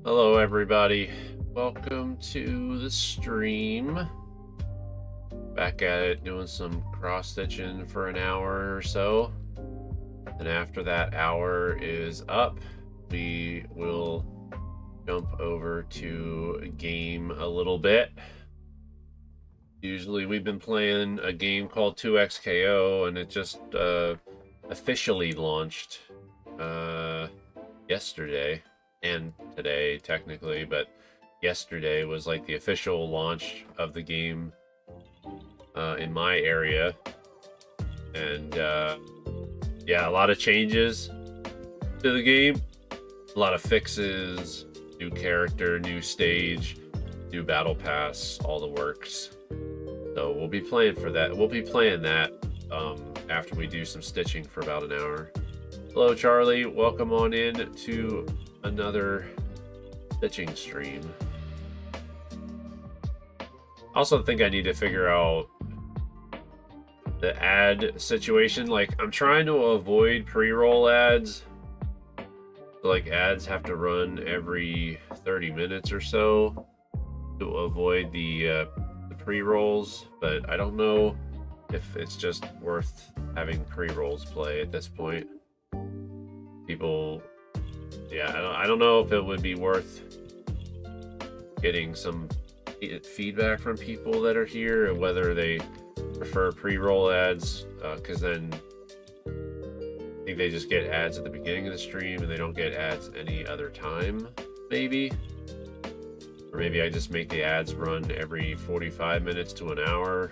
Hello everybody, welcome to the stream. Back at it doing some cross stitching for an hour or so, and after that hour is up we will jump over to a game a little bit. Usually we've been playing a game called 2XKO, and it just officially launched yesterday and today technically, but yesterday was like the official launch of the game in my area. And yeah, a lot of changes to the game, a lot of fixes, new character, new stage, new battle pass, all the works. So we'll be playing for that. We'll be playing that after we do some stitching for about an hour. Hello Charlie, welcome on in to another stitching stream. I also think I need to figure out the ad situation. Like, I'm trying to avoid pre-roll ads. Like, ads have to run every 30 minutes or so to avoid the pre-rolls, but I don't know if it's just worth having pre-rolls play at this point. People, yeah, I don't know if it would be worth getting some feedback from people that are here, and whether they prefer pre-roll ads, because then I think they just get ads at the beginning of the stream and they don't get ads any other time, maybe. Or maybe I just make the ads run every 45 minutes to an hour.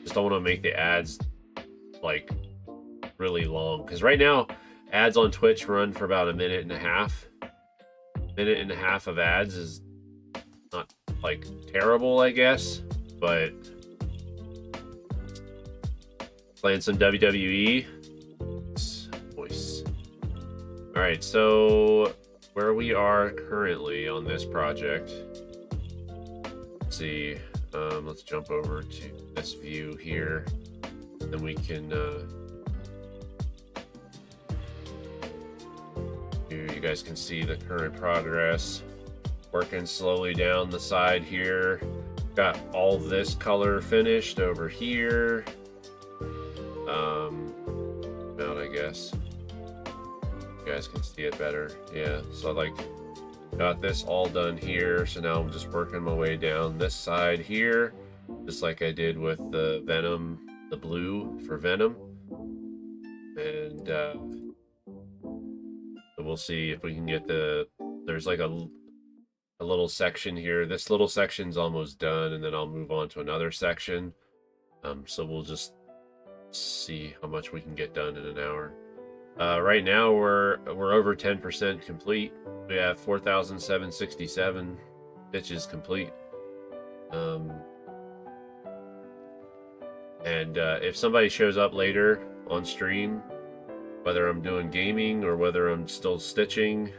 Just don't want to make the ads like really long, because right now ads on Twitch run for about a minute and a half. Minute and a half of ads is not like terrible, I guess, but playing some WWE. Voice. All right, so where we are currently on this project. Let's see. Let's jump over to this view here, and we can you guys can see the current progress. Working slowly down the side here. Got all this color finished over here. Out, I guess. You guys can see it better. Yeah, so like got this all done here. So now I'm just working my way down this side here, just like I did with the Venom, the blue for Venom. And we'll see if we can get there's like a little section here. This little section's almost done, and then I'll move on to another section. So we'll just see how much we can get done in an hour. Right now we're over 10% complete. We have 4,767 stitches complete. And if somebody shows up later on stream, whether I'm doing gaming or whether I'm still stitching,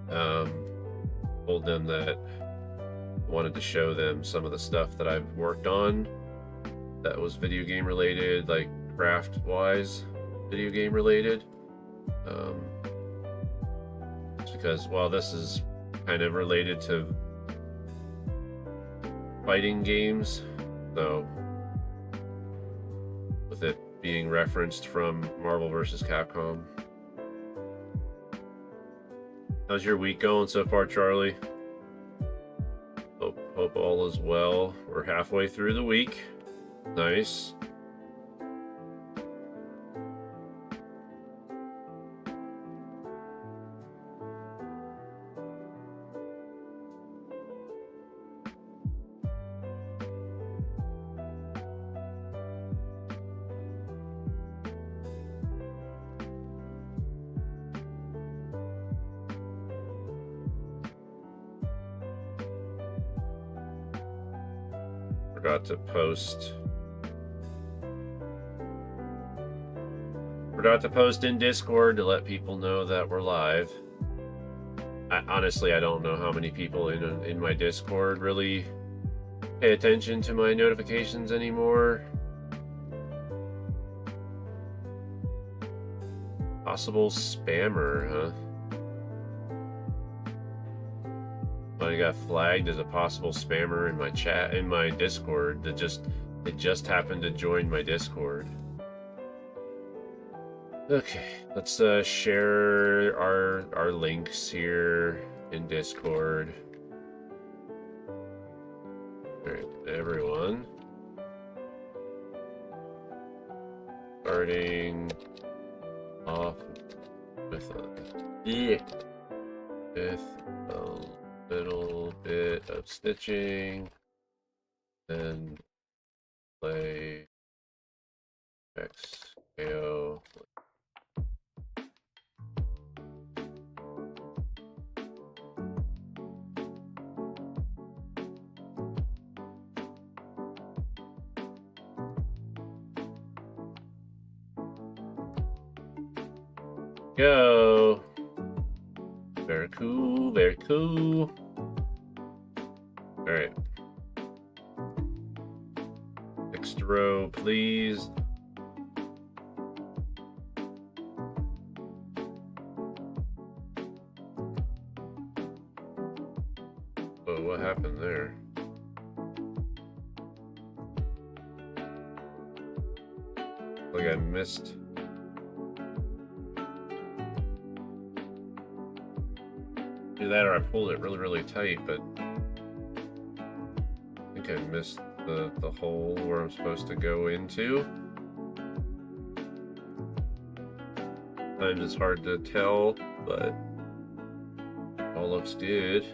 told them that I wanted to show them some of the stuff that I've worked on that was video game related, like craft wise video game related. Just because, well, this is kind of related to fighting games, so with it being referenced from Marvel vs. Capcom. How's your week going so far, Charlie? Hope all is well. We're halfway through the week. Nice. Forgot to post in Discord to let people know that we're live. Honestly, I don't know how many people in my Discord really pay attention to my notifications anymore. Possible spammer, huh? I got flagged as a possible spammer in my chat, in my Discord. It just happened to join my Discord. Okay, let's share our links here in Discord. All right, everyone. Starting off with a little bit of stitching, then play XAO. Go. Very cool, very cool. All right. Next row, please. Oh, what happened there? Like I missed. Either that or I pulled it really, really tight, but I think I missed the hole where I'm supposed to go into. Sometimes it's hard to tell, but all looks good.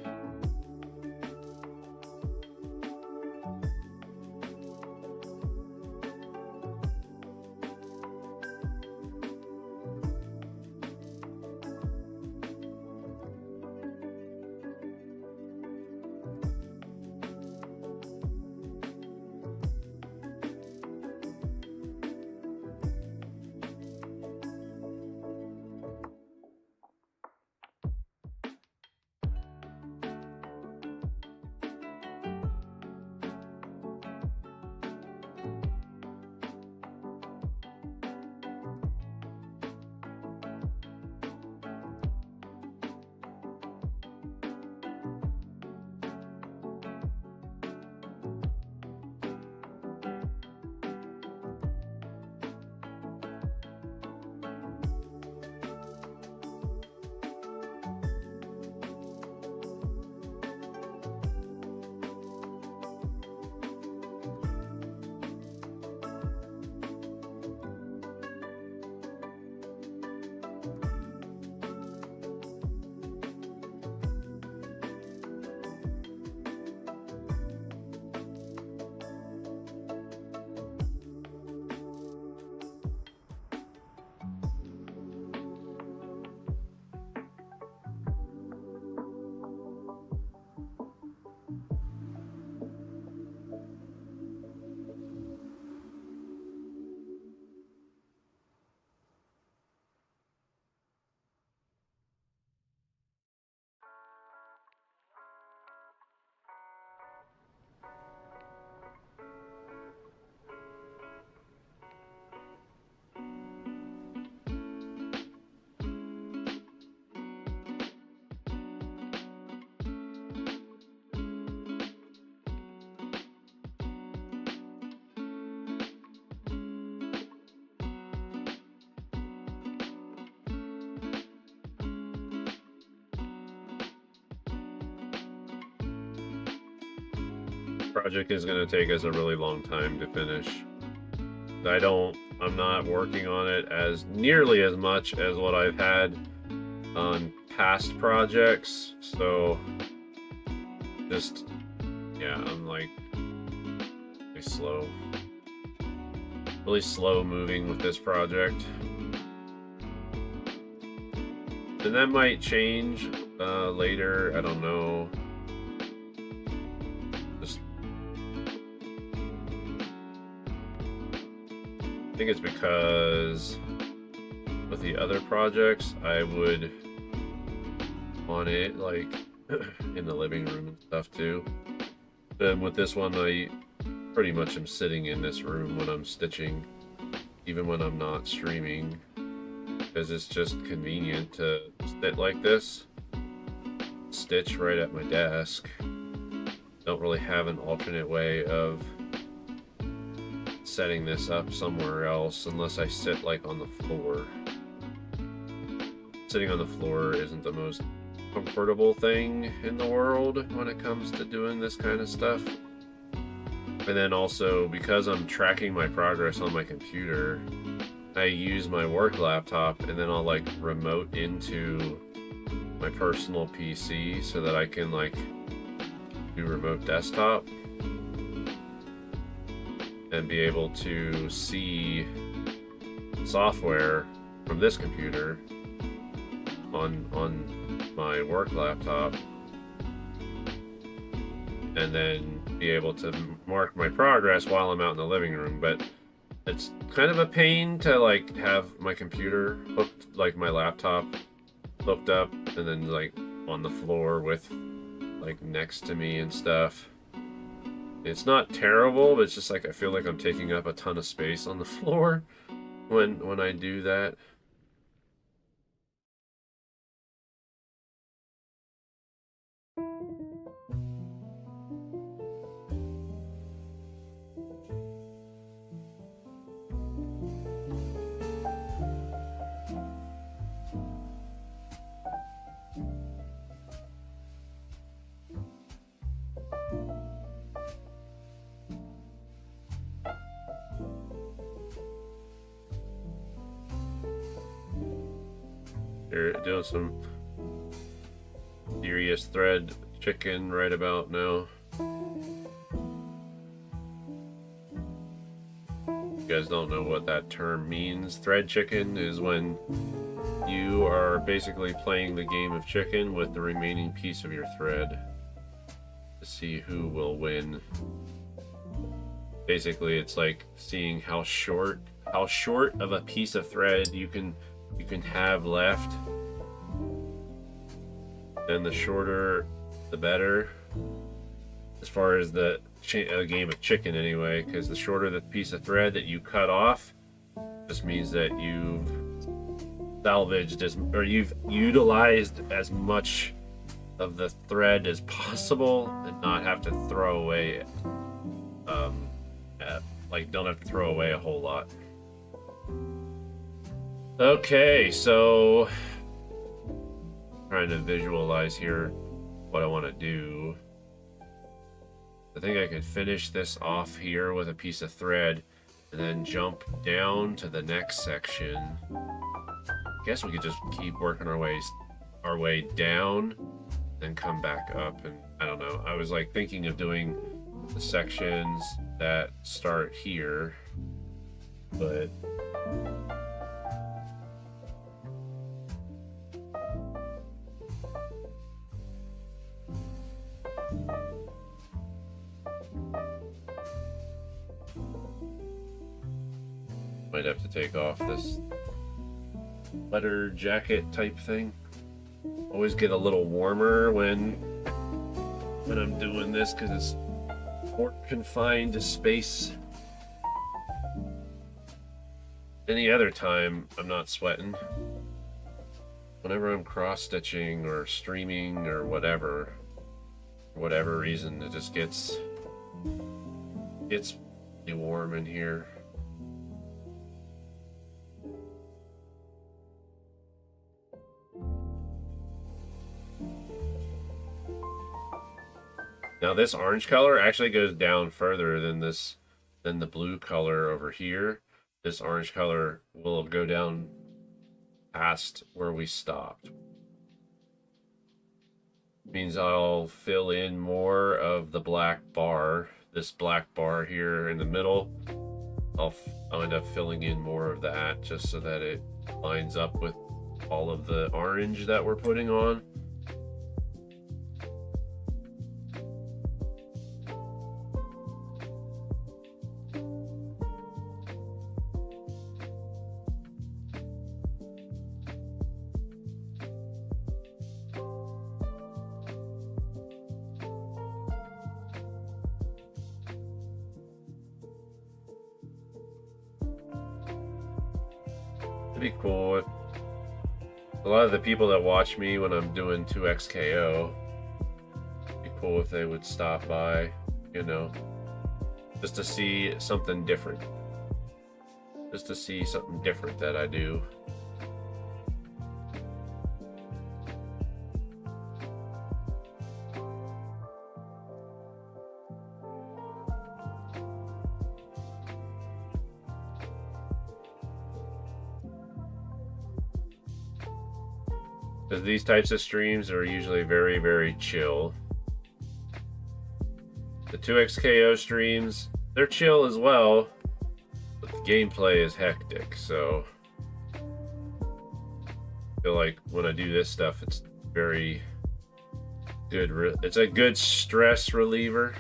Project is going to take us a really long time to finish. I'm not working on it as nearly as much as what I've had on past projects, so just, yeah, I'm like really slow moving with this project. And that might change later, I don't know. I think it's because with the other projects, I would want it like in the living room and stuff too. Then with this one, I pretty much am sitting in this room when I'm stitching, even when I'm not streaming, because it's just convenient to sit like this. stitch right at my desk. Don't really have an alternate way of setting this up somewhere else unless I sit like on the floor. Sitting on the floor isn't the most comfortable thing in the world when it comes to doing this kind of stuff. And then also, because I'm tracking my progress on my computer, I use my work laptop and then I'll like remote into my personal PC so that I can like do remote desktop and be able to see software from this computer on my work laptop, and then be able to mark my progress while I'm out in the living room. But it's kind of a pain to like have my computer hooked, like my laptop hooked up, and then like on the floor with like next to me and stuff. It's not terrible, but it's just like I feel like I'm taking up a ton of space on the floor when I do that. You're doing some serious thread chicken right about now. You guys don't know what that term means. Thread chicken is when you are basically playing the game of chicken with the remaining piece of your thread to see who will win. Basically, it's like seeing how short of a piece of thread you can have left, and the shorter the better, as far as the game of chicken anyway, because the shorter the piece of thread that you cut off just means that you've salvaged or you've utilized as much of the thread as possible and not have to throw away don't have to throw away a whole lot. Okay, so trying to visualize here what I want to do. I think I could finish this off here with a piece of thread and then jump down to the next section. I guess we could just keep working our way down and come back up, and I don't know. I was like thinking of doing the sections that start here, but might have to take off this leather jacket type thing. Always get a little warmer when I'm doing this because it's more confined to space. Any other time, I'm not sweating. Whenever I'm cross-stitching or streaming or whatever, for whatever reason, it just gets really warm in here. Now this orange color actually goes down further than the blue color over here. This orange color will go down past where we stopped. Means I'll fill in more of the black bar. This black bar here in the middle, I'll end up filling in more of that just so that it lines up with all of the orange that we're putting on. It'd be cool if a lot of the people that watch me when I'm doing 2XKO cool if they would stop by, you know, just to see something different. Just to see something different that I do. Because these types of streams are usually very, very chill. The 2xKO streams, they're chill as well, but the gameplay is hectic, so I feel like when I do this stuff, it's very good. It's a good stress reliever.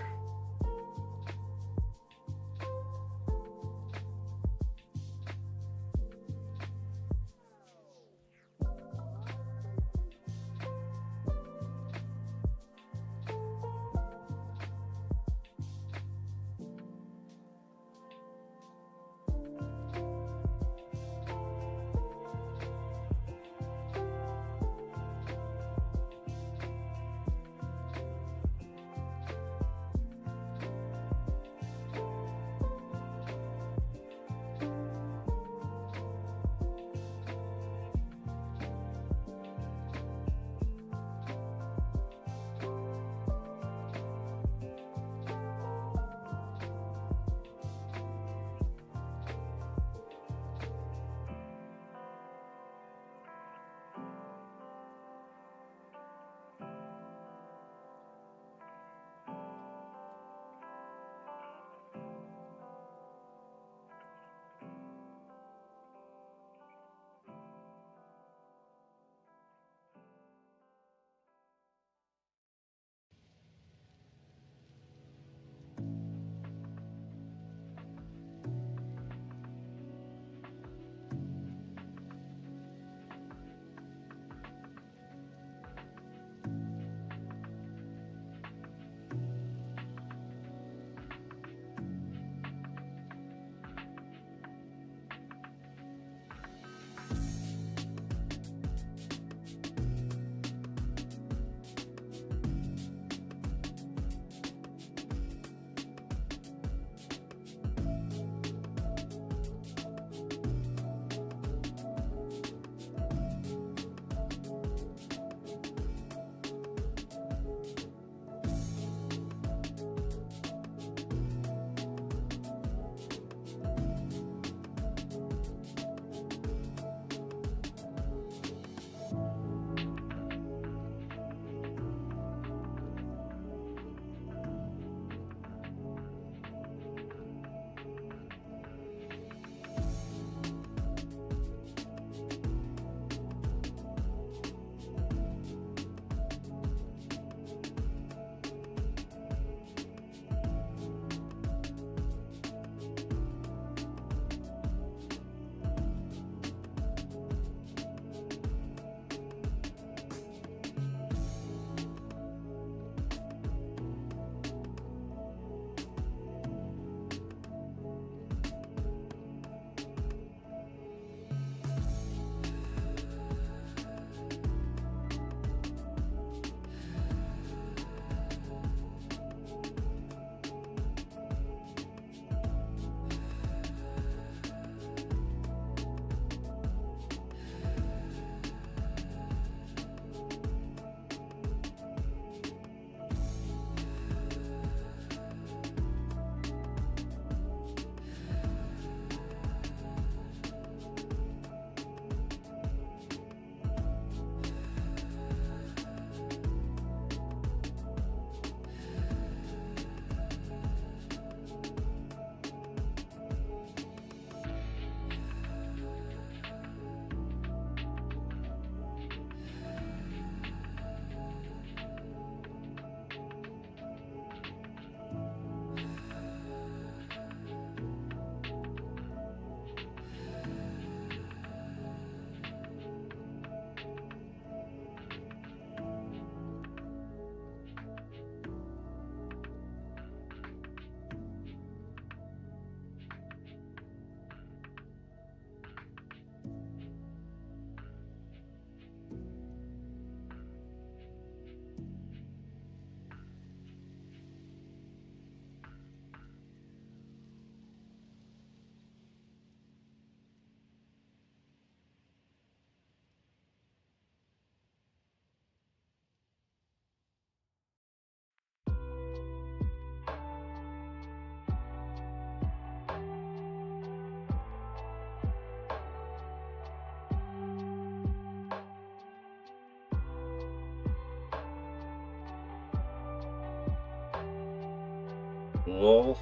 Cool.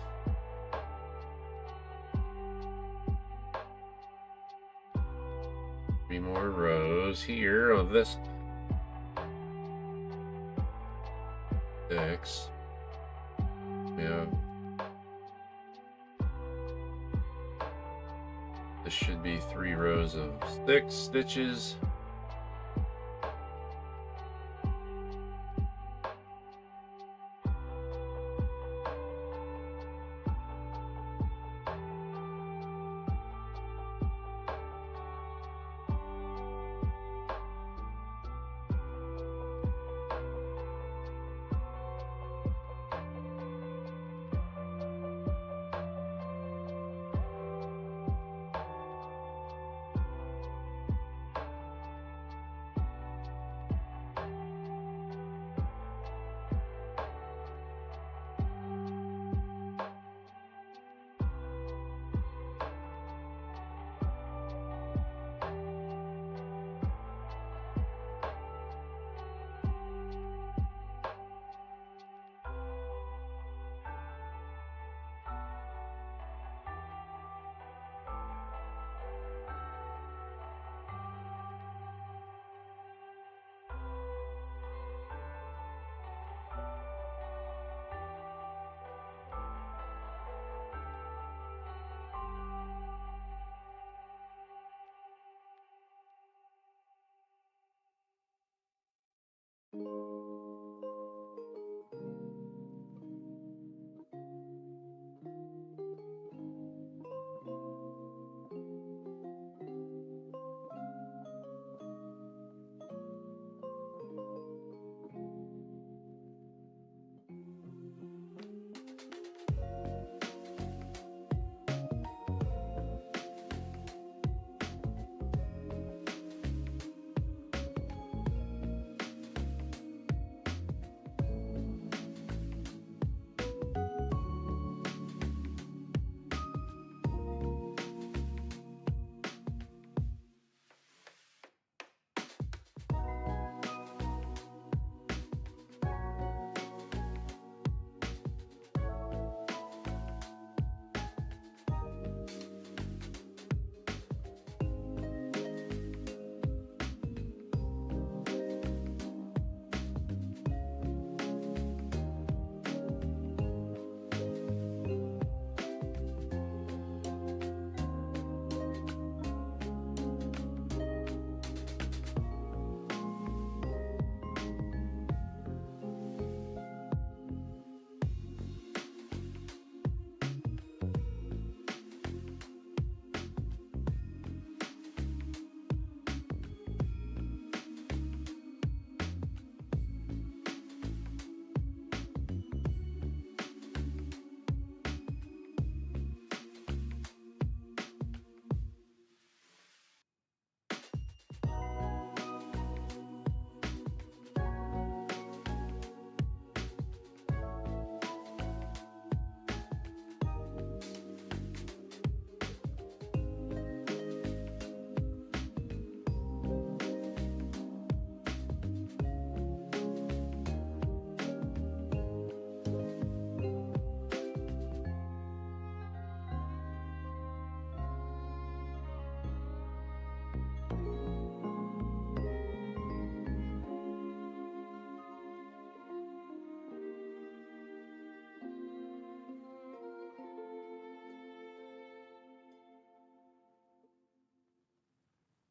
Three more rows here of this. 6. We have. This should be 3 rows of 6 stitches.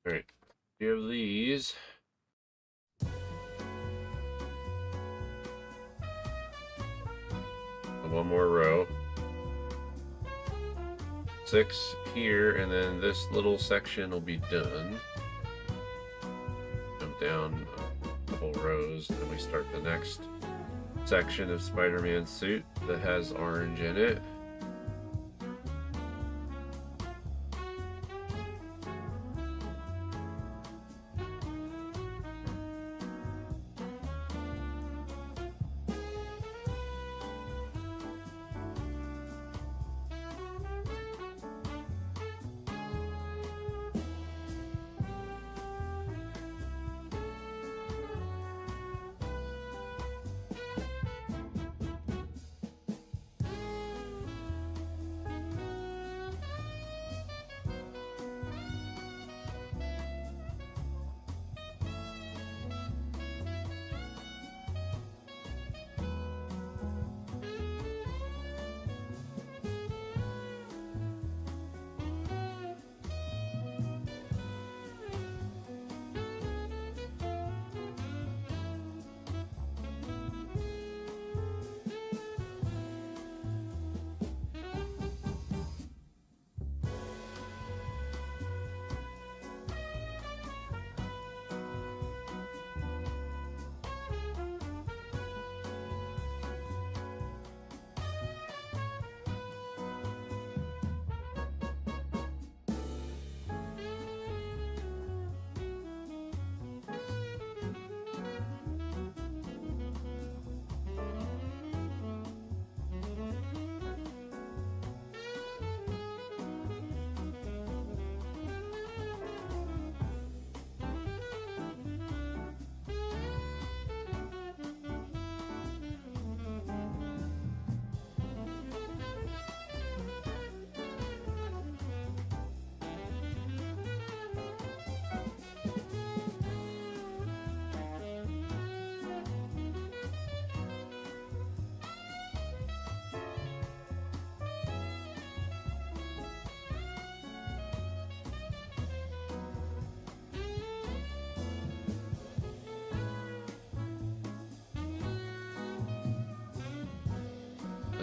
All right, we have these. One more row. 6 here, and then this little section will be done. Jump down a couple rows, and we start the next section of Spider-Man's suit that has orange in it.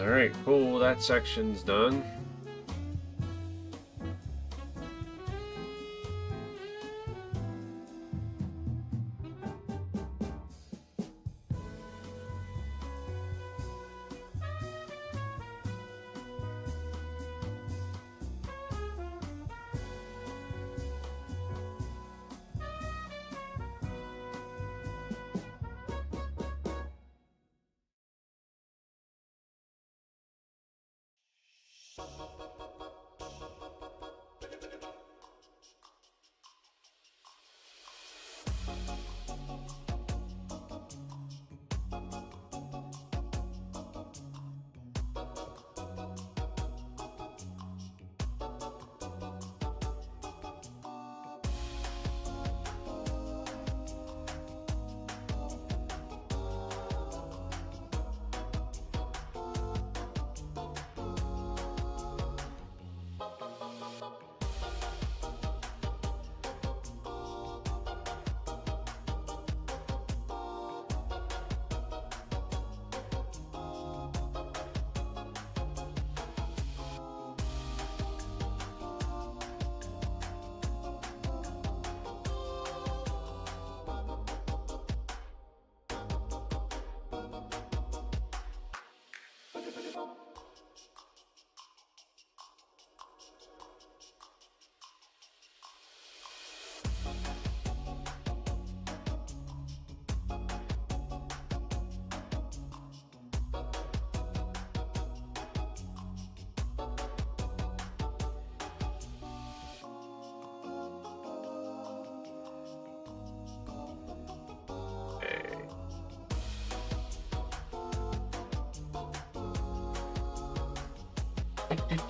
Alright, cool. That section's done.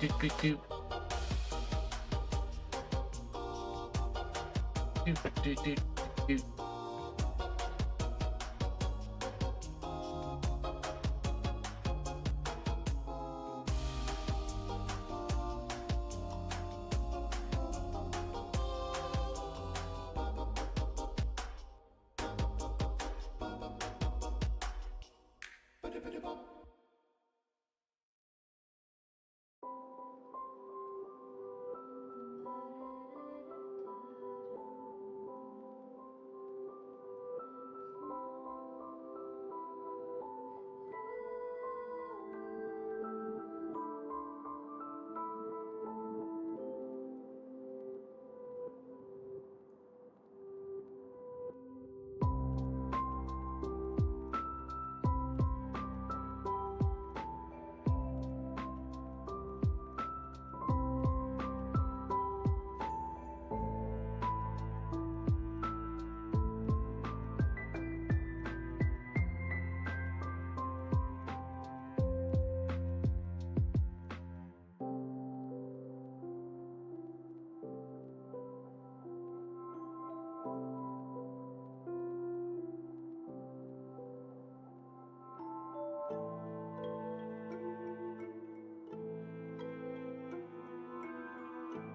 Doop, doop, doop. Doop, doop, doop, doop.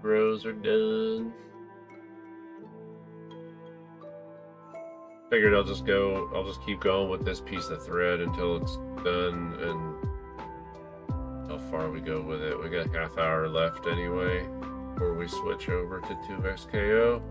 Rows are done. Figured I'll just keep going with this piece of thread until it's done, and how far we go with it. We got half hour left anyway before we switch over to 2XKO.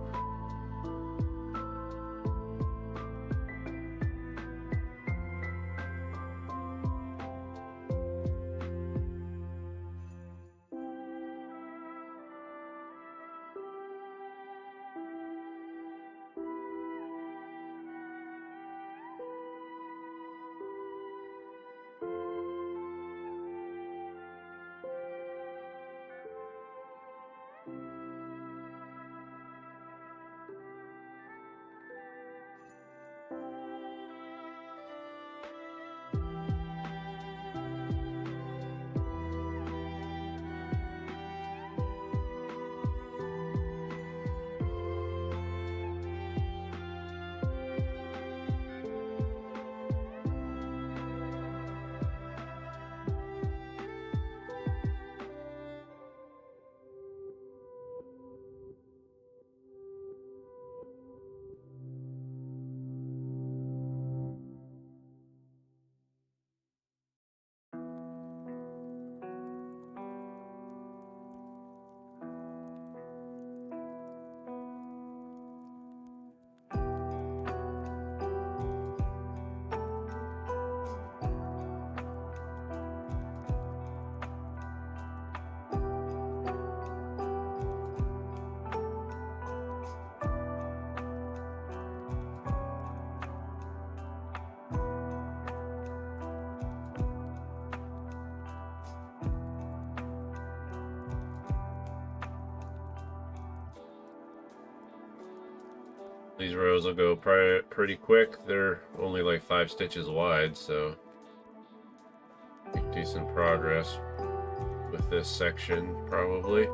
These rows will go pretty quick. They're only like 5 stitches wide, so make decent progress with this section probably.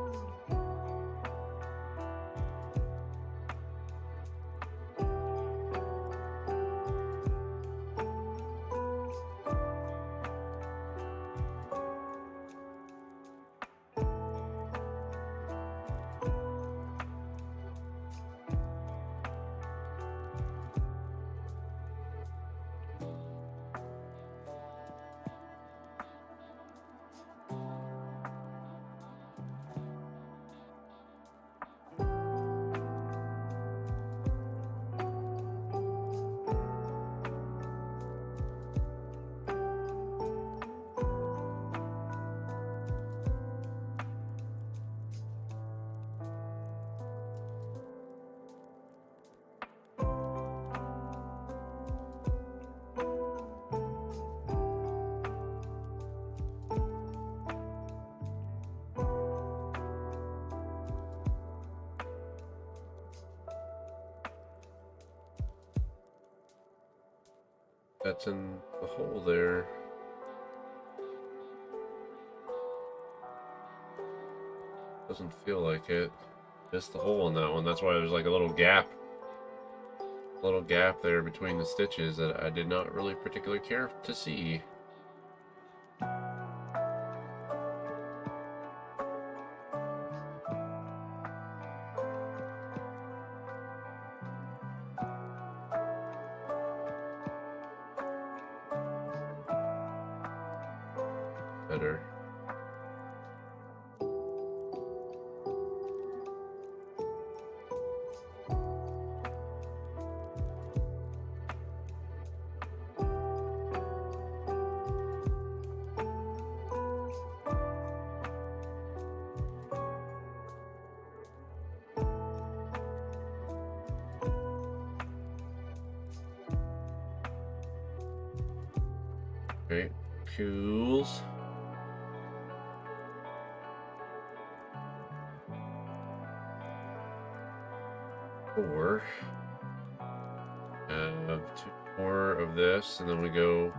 That's in the hole there. Doesn't feel like it. Missed the hole in that one. That's why there's like a little gap there between the stitches that I did not really particularly care to see. Better. Okay, cools. Four. Have 2 more of this, and then we go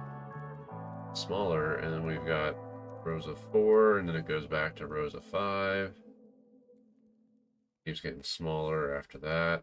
smaller, and then we've got rows of 4, and then it goes back to rows of 5. Keeps getting smaller after that.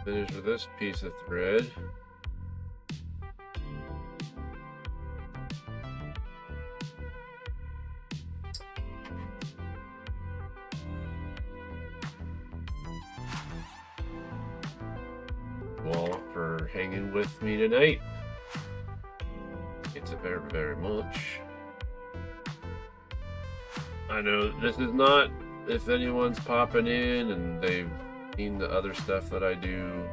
Finish with this piece of thread. All for hanging with me tonight. Thanks very, very much. I know this is not, if anyone's popping in and they've seen the other stuff that I do,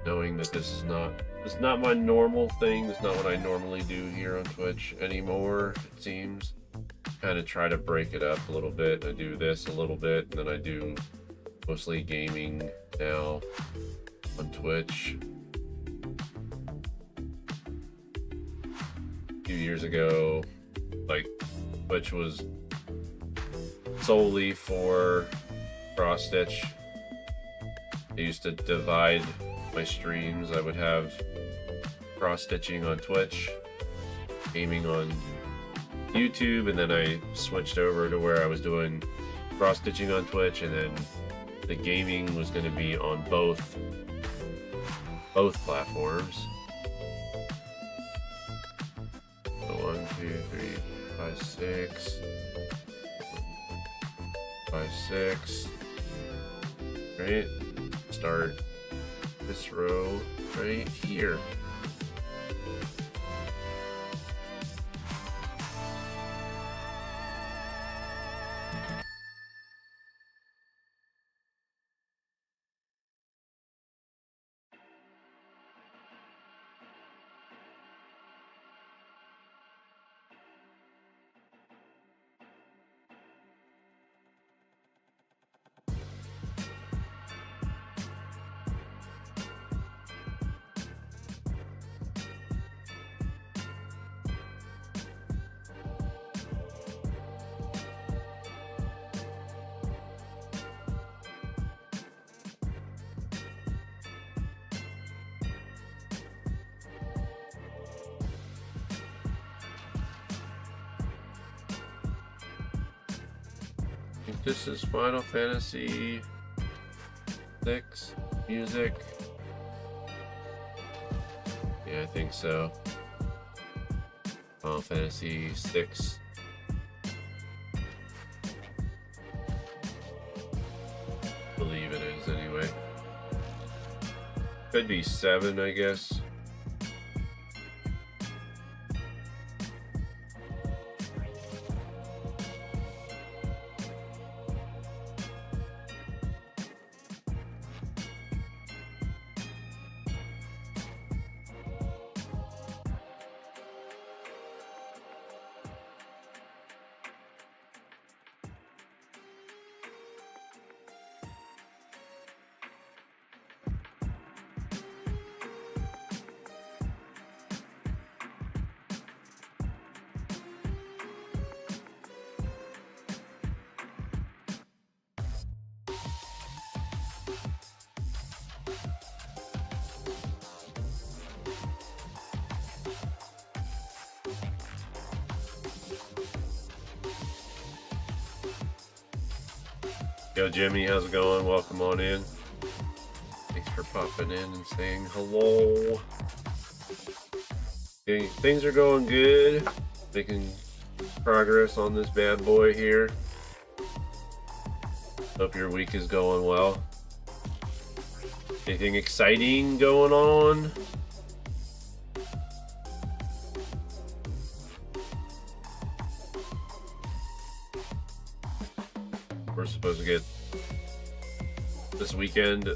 knowing that this is not my normal thing. It's not what I normally do here on Twitch anymore, it seems. Kind of try to break it up a little bit. I do this a little bit, and then I do mostly gaming now on Twitch. A few years ago, like, Twitch was solely for cross stitch. I used to divide my streams. I would have cross stitching on Twitch, gaming on YouTube, and then I switched over to where I was doing cross stitching on Twitch, and then the gaming was going to be on both platforms. So 1, 2, 3, 5, 6, 5, 6. Right. Start this row right here. This is Final Fantasy VI music. Yeah, I think so. Final Fantasy VI. Believe it is anyway. Could be 7, I guess. Yo, Jimmy, how's it going? Welcome on in. Thanks for popping in and saying hello. Okay, things are going good. Making progress on this bad boy here. Hope your week is going well. Anything exciting going on? We're supposed to get this weekend.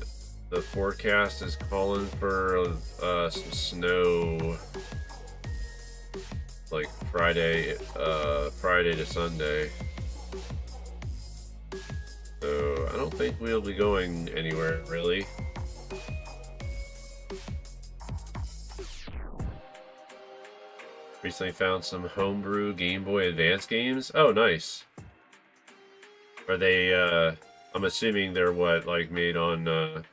The forecast is calling for some snow, like Friday to Sunday. So I don't think we'll be going anywhere really. Recently found some homebrew Game Boy Advance games. Oh, nice. Are they, I'm assuming they're what, like made on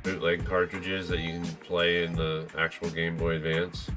bootleg cartridges that you can play in the actual Game Boy Advance?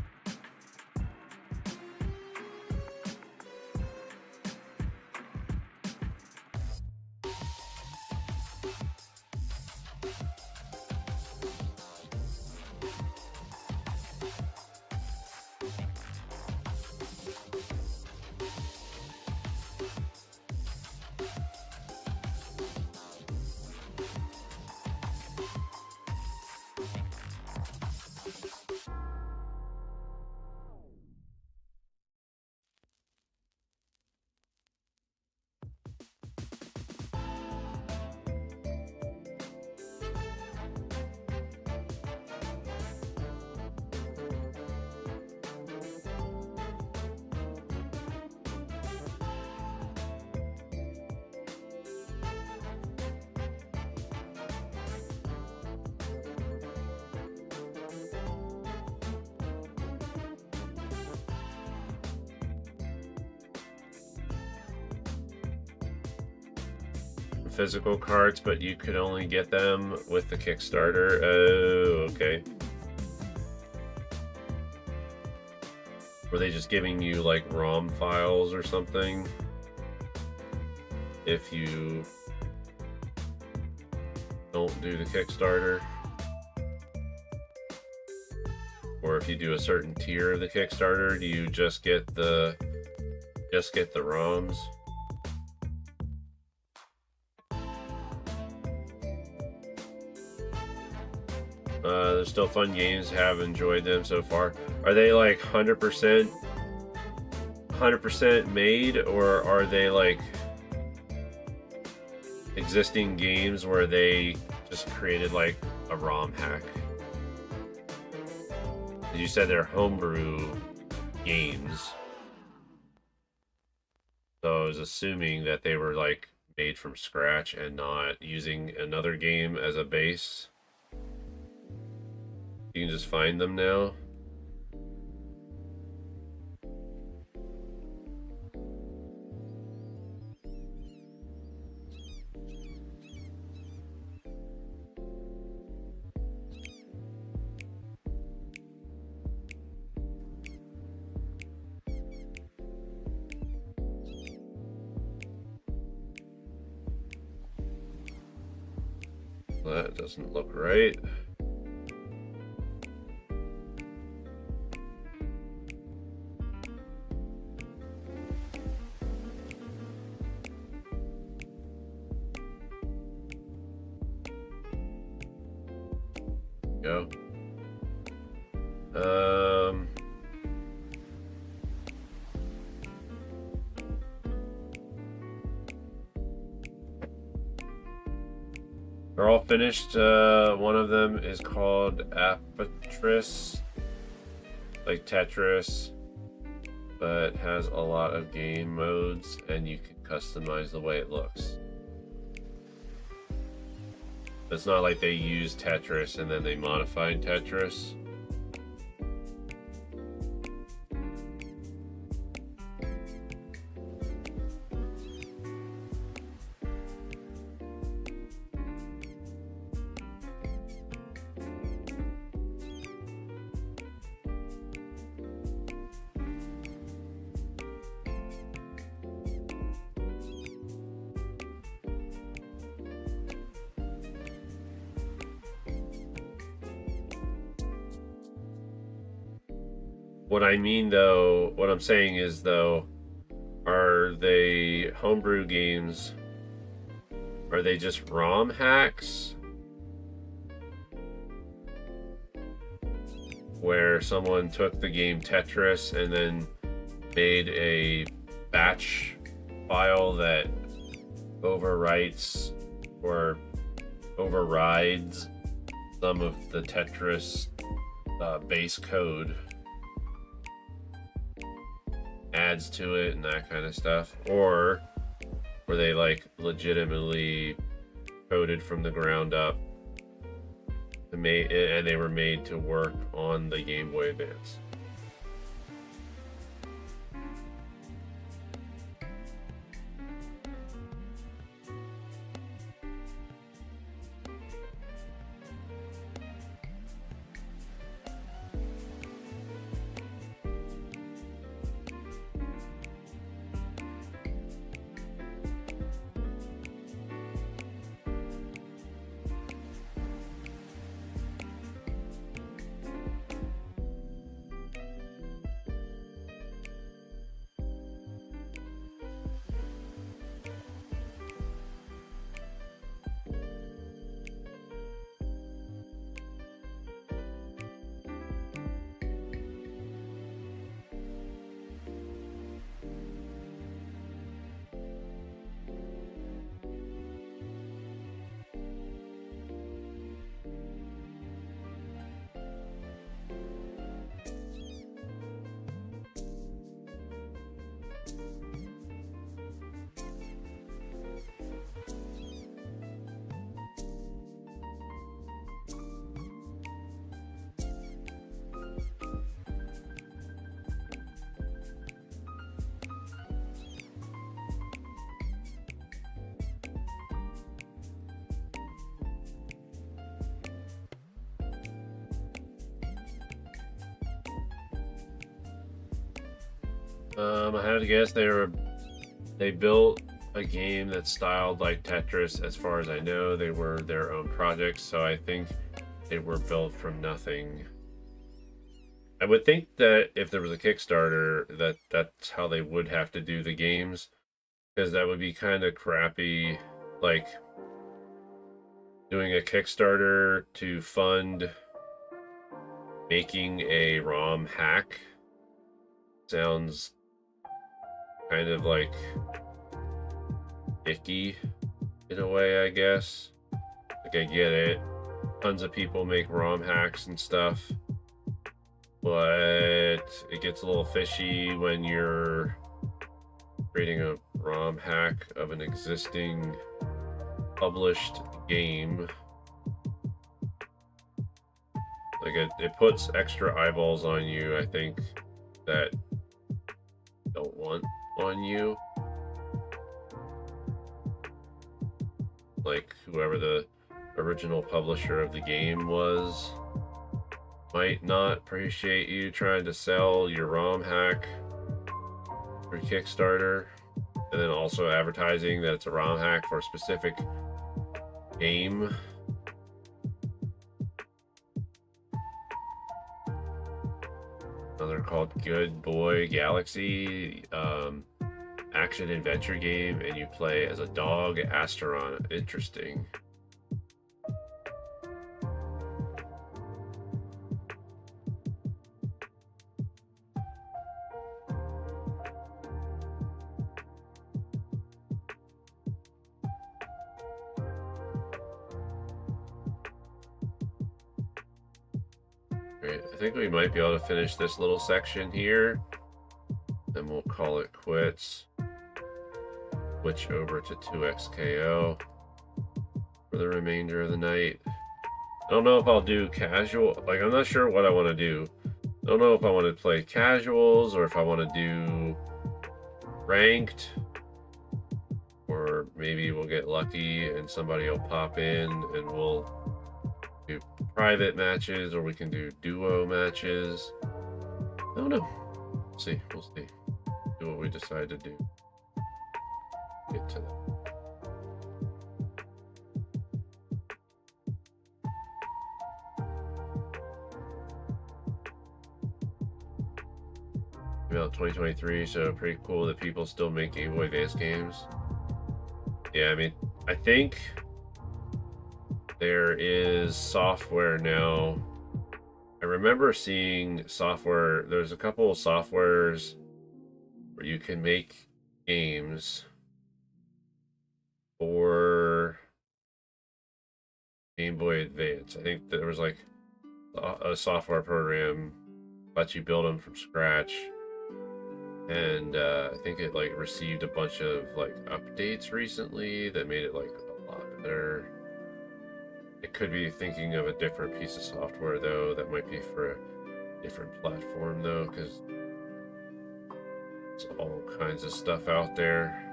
physical carts, but you could only get them with the Kickstarter. Oh, okay. Were they just giving you like ROM files or something? If you don't do the Kickstarter? Or if you do a certain tier of the Kickstarter, do you just get the ROMs? They're still fun games. Have enjoyed them so far. Are they like 100% made, or are they like existing games where they just created like a ROM hack? You said they're homebrew games, so I was assuming that they were like made from scratch and not using another game as a base. You can just find them now. That doesn't look right. Go. They're all finished. One of them is called Apatris, like Tetris, but has a lot of game modes, and you can customize the way it looks. It's not like they used Tetris and then they modified Tetris. What I mean though, what I'm saying is though, are they homebrew games? Are they just ROM hacks? Where someone took the game Tetris and then made a batch file that overwrites or overrides some of the Tetris base code, adds to it and that kind of stuff? Or were they like legitimately coded from the ground up and they were made to work on the Game Boy Advance? I had to guess they built a game that's styled like Tetris. As far as I know, they were their own projects, so I think they were built from nothing. I would think that if there was a Kickstarter, that's how they would have to do the games, because that would be kind of crappy, like doing a Kickstarter to fund making a ROM hack. Sounds kind of like icky in a way, I guess. Like, I get it. Tons of people make ROM hacks and stuff, but it gets a little fishy when you're creating a ROM hack of an existing published game. Like, it puts extra eyeballs on you, I think, that don't want on you. Like, whoever the original publisher of the game was might not appreciate you trying to sell your ROM hack through Kickstarter, and then also advertising that it's a ROM hack for a specific game. Another called Good Boy Galaxy, action adventure game, and you play as a dog astronaut. Interesting. Great. I think we might be able to finish this little section here. Then we'll call it quits. Switch over to 2XKO for the remainder of the night. I don't know if I'll do casual. Like, I'm not sure what I want to do. I don't know if I want to play casuals or if I want to do ranked. Or maybe we'll get lucky and somebody will pop in and we'll do private matches, or we can do duo matches. I don't know. We'll see. Do what we decide to do. Get to that. About 2023, so pretty cool that people still make Game Boy Advance games. Yeah, I mean, I think there is software now. I remember seeing software. There's a couple of softwares where you can make games for Game Boy Advance. I think there was like a software program lets you build them from scratch, and I think it like received a bunch of like updates recently that made it like a lot better. It could be thinking of a different piece of software though. That might be for a different platform though, because there's all kinds of stuff out there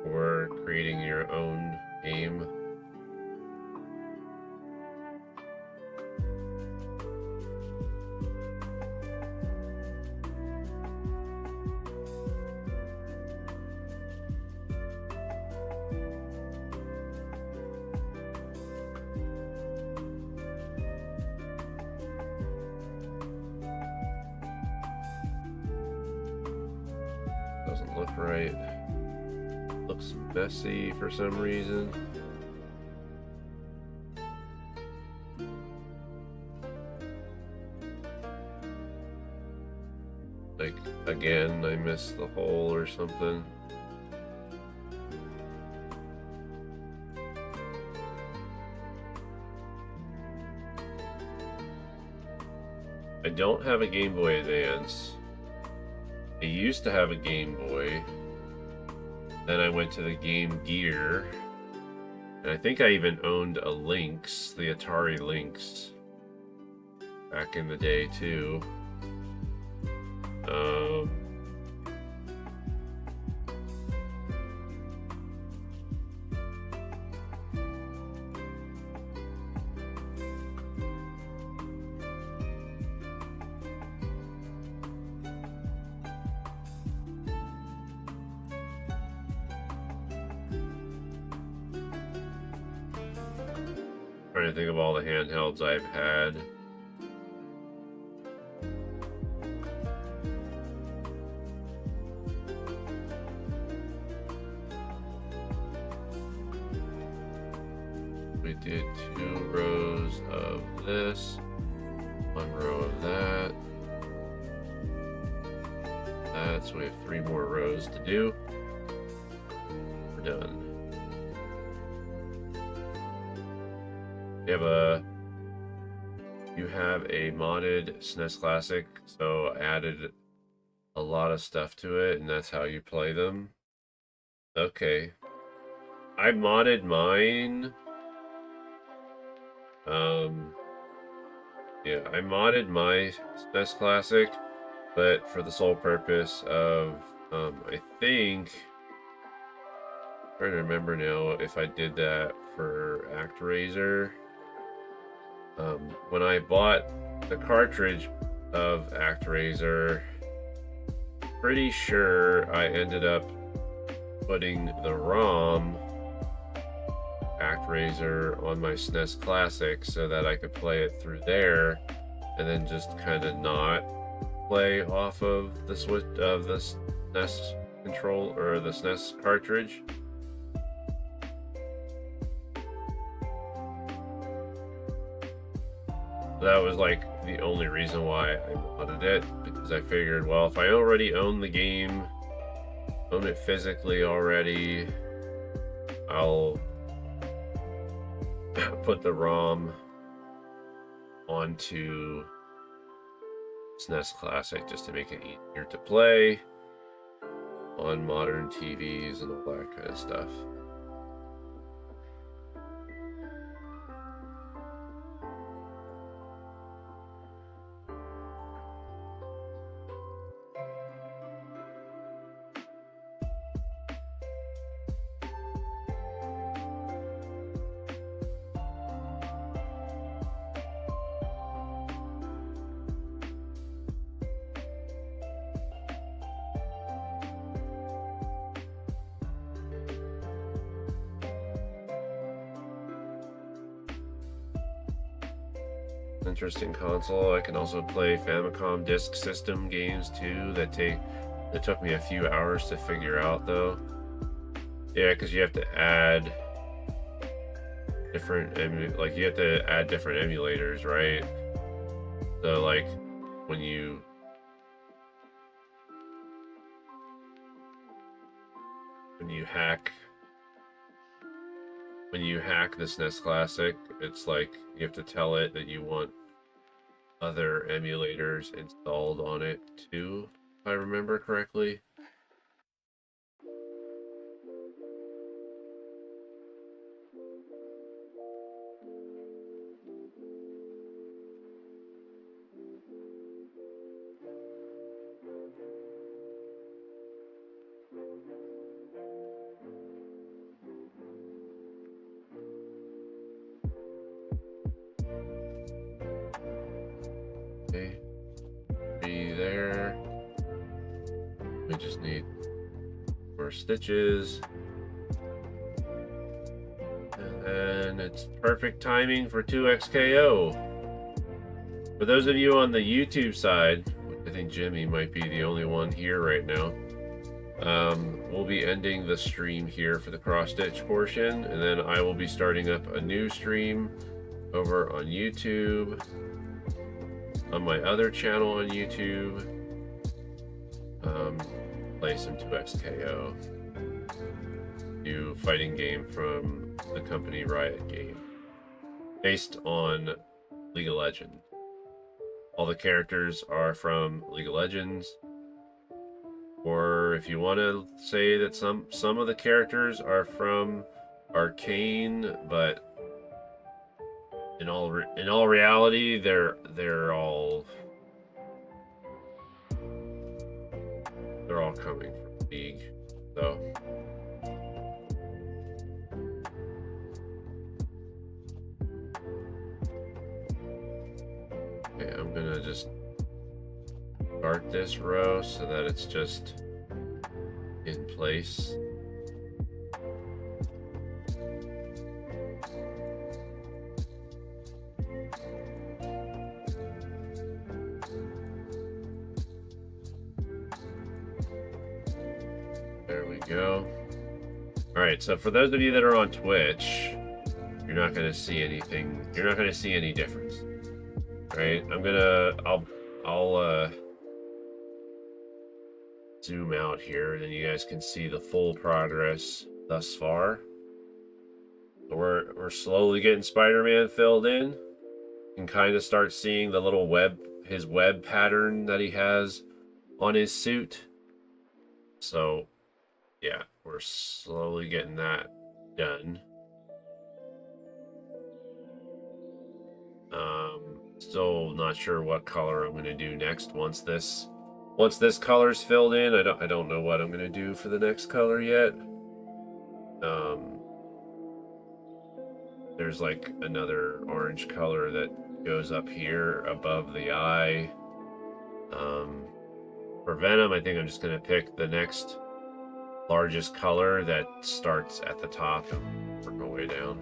for creating your own game. Doesn't look right. Looks messy for some reason. Like, again, I missed the hole or something. I don't have a Game Boy Advance. I used to have a Game Boy. Then I went to the Game Gear. And I think I even owned a Lynx, the Atari Lynx, back in the day too. Trying to think of all the handhelds I've had. We did 2 rows of this, 1 row of that. So we have 3 more rows to do. We're done. You have a modded SNES Classic, so I added a lot of stuff to it, and that's how you play them. Okay. I modded mine. Yeah, I modded my SNES Classic, but for the sole purpose of, I think, I'm trying to remember now if I did that for ActRaiser. When I bought the cartridge of ActRaiser, pretty sure I ended up putting the ROM ActRaiser on my SNES Classic so that I could play it through there, and then just kind of not play off of the switch of the SNES control or the SNES cartridge. That was like the only reason why I modded it, because I figured, well, if I already own the game, own it physically already, I'll put the ROM onto SNES Classic just to make it easier to play on modern TVs and all that kind of stuff. Interesting console. I can also play Famicom Disk System games too that took me a few hours to figure out though. Yeah, because you have to add different different emulators, right? So like when you hack the SNES Classic, it's like you have to tell it that you want other emulators installed on it too, if I remember correctly. Okay, 3 there. We just need more stitches. And then it's perfect timing for 2XKO. For those of you on the YouTube side, I think Jimmy might be the only one here right now. We'll be ending the stream here for the cross-stitch portion, and then I will be starting up a new stream over on YouTube, on my other channel on YouTube. Play some 2XKO, new fighting game from the company Riot Game, based on League of Legends. All the characters are from League of Legends, or if you want to say that some of the characters are from Arcane, but in all reality, they're all coming from League. So okay, I'm gonna just start this row so that it's just in place. go. Alright, so for those of you that are on Twitch, you're not going to see anything. You're not going to see any difference. Alright, I'll zoom out here, and then you guys can see the full progress thus far. So we're slowly getting Spider-Man filled in. You can kind of start seeing the little his web pattern that he has on his suit. So, yeah, we're slowly getting that done. Still not sure what color I'm going to do next once this color's filled in. I don't know what I'm going to do for the next color yet. There's like another orange color that goes up here above the eye. For Venom, I think I'm just going to pick the next largest color that starts at the top and work my way down.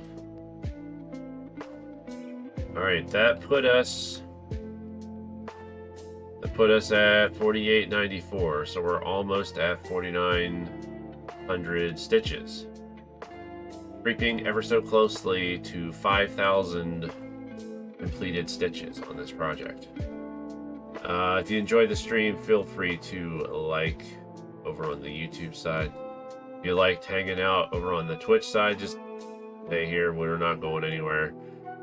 Alright, that put us at 48.94, so we're almost at 4,900 stitches. Creeping ever so closely to 5,000 completed stitches on this project. If you enjoyed the stream, feel free to like over on the YouTube side. If you liked hanging out over on the Twitch side, just stay here. We're not going anywhere.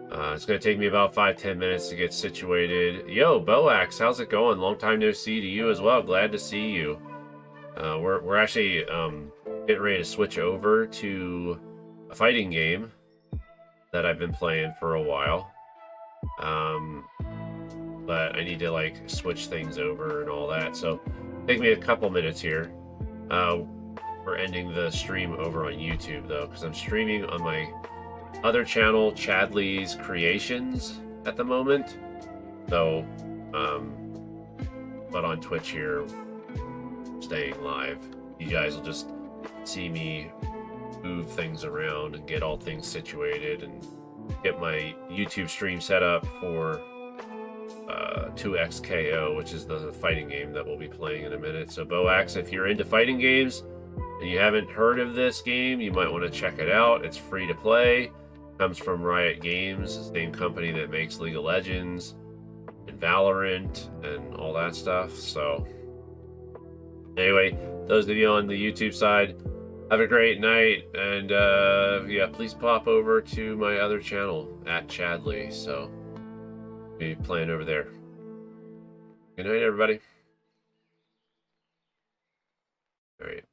It's going to take me about 5-10 minutes to get situated. Yo, Boax, how's it going? Long time no see to you as well. Glad to see you. We're actually getting ready to switch over to a fighting game that I've been playing for a while. But I need to like switch things over and all that. So take me a couple minutes here. We're ending the stream over on YouTube though, because I'm streaming on my other channel, Chadley's Creations, at the moment. So, but on Twitch here, staying live. You guys will just see me move things around and get all things situated and get my YouTube stream set up for 2XKO, which is the fighting game that we'll be playing in a minute. So Boax, if you're into fighting games and you haven't heard of this game, you might want to check it out. It's free to play. Comes from Riot Games, the same company that makes League of Legends and Valorant and all that stuff. So anyway, those of you on the YouTube side, have a great night, and yeah, please pop over to my other channel at Chadley. So be playing over there. Good night, everybody. All right.